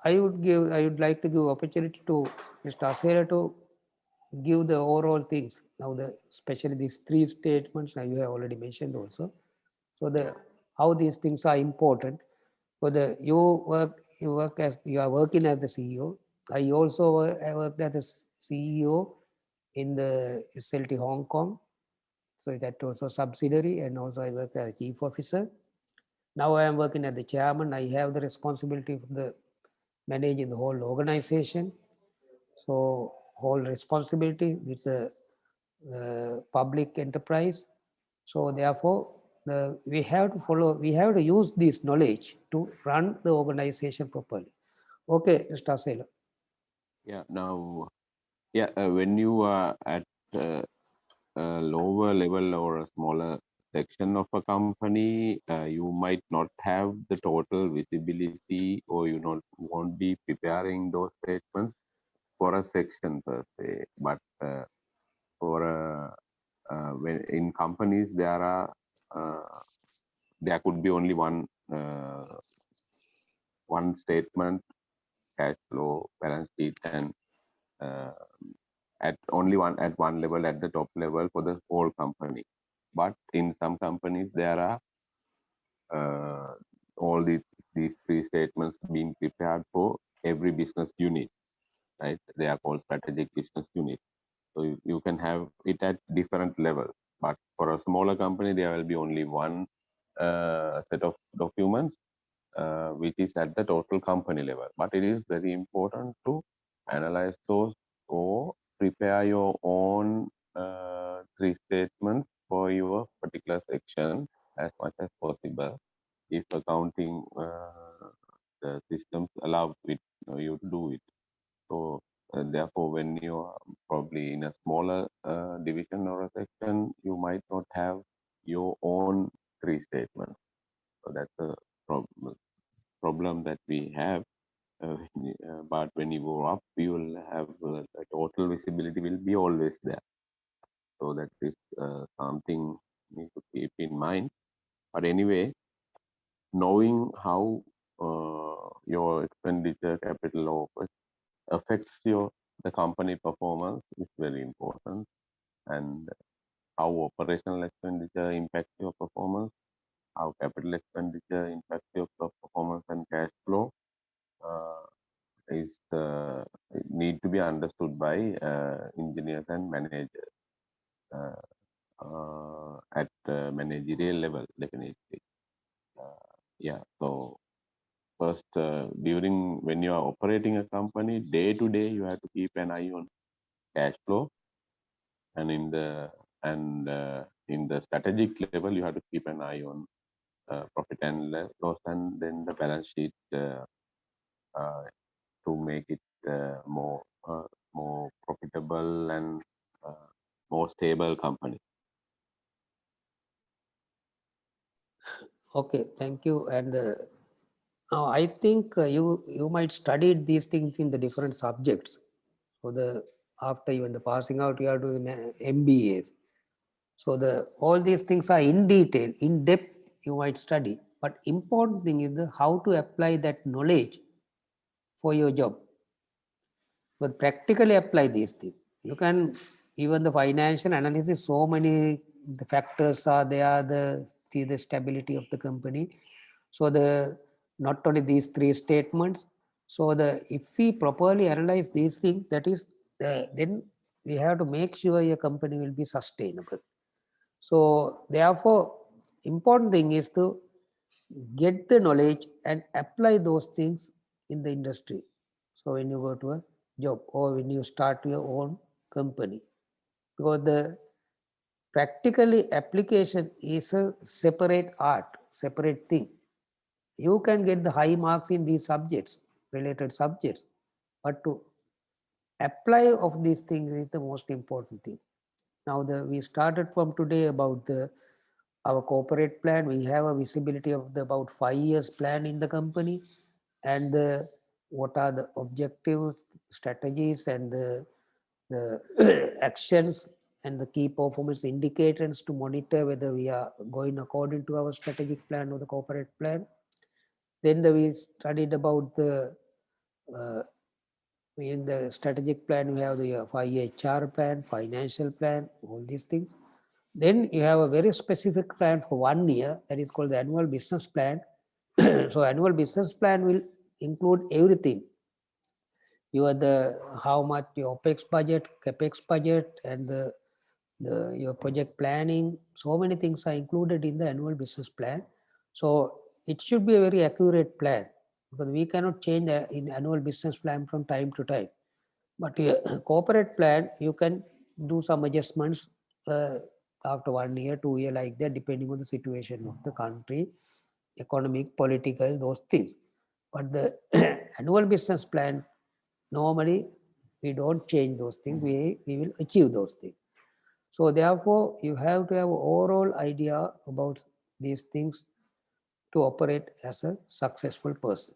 I would like to give opportunity to Mr. Asera to give the overall things. Now, especially these three statements, you have already mentioned also. So how these things are important. For the you are working as the CEO. I also I worked as a CEO in the SLT Hong Kong. So that also subsidiary, and also I work as a chief officer. Now I am working as the chairman. I have the responsibility for the managing the whole organization. So whole responsibility, it's a public enterprise. So therefore, we have to use this knowledge to run the organization properly. Okay, Mr. Asela. Yeah, now, yeah, when you are at a lower level or a smaller section of a company, you might not have the total visibility, or you not won't be preparing those statements for a section per se. But for when in companies there could be only one statement, cash flow, balance sheet, and uh, at one level, at the top level for the whole company. But in some companies there are uh, all these three statements being prepared for every business unit, right? They are called strategic business unit. So you can have it at different levels. But for a smaller company, there will be only one set of documents, which is at the total company level. But it is very important to analyze those or prepare your own three statements for your particular section as much as possible, if accounting the systems allow you to do it. So therefore, when you are probably in a smaller division or a section, you might not have your own three statements. So that's a problem that we have. But when you go up, you will have the total visibility will be always there. So that is something you need to keep in mind. But anyway, knowing how your expenditure, capital, or affects the company performance is very important, and how operational expenditure impacts your performance, how capital expenditure impacts your performance and cash flow uh, is need to be understood by engineers and managers uh, at managerial level, definitely. Yeah, so first, during when you are operating a company, day to day, you have to keep an eye on cash flow, and in the strategic level, you have to keep an eye on profit and loss, and then the balance sheet uh, to make it more profitable and uh, more stable company. Okay, thank you. And now I think you might study these things in the different subjects. So after even the passing out, you have to do the MBAs. So all these things are in detail, in depth. You might study, but important thing is how to apply that knowledge for your job. But practically apply these things. You can even the financial analysis. So many the factors are there. The stability of the company. So not only these three statements. So if we properly analyze these things, that is then we have to make sure your company will be sustainable. So therefore, important thing is to get the knowledge and apply those things in the industry. So when you go to a job or when you start your own company, because the practically application is a separate art, separate thing. You can get the high marks in these subjects, related subjects, but to apply of these things is the most important thing. Now we started from today about our corporate plan. We have a visibility of the about 5 years plan in the company, and what are the objectives, strategies, and the actions and the key performance indicators to monitor whether we are going according to our strategic plan or the corporate plan. Then we studied about In the strategic plan, we have the 5 HR plan, financial plan, all these things. Then you have a very specific plan for 1 year, that is called the annual business plan. So annual business plan will include everything. How much your OPEX budget, CAPEX budget, and your project planning. So many things are included in the annual business plan. So it should be a very accurate plan, because we cannot change the in annual business plan from time to time. But corporate plan, you can do some adjustments after 1 year, 2 year, like that, depending on the situation of the country, economic, political, those things. But the annual business plan, normally we don't change those things. We will achieve those things. So therefore, you have to have an overall idea about these things to operate as a successful person.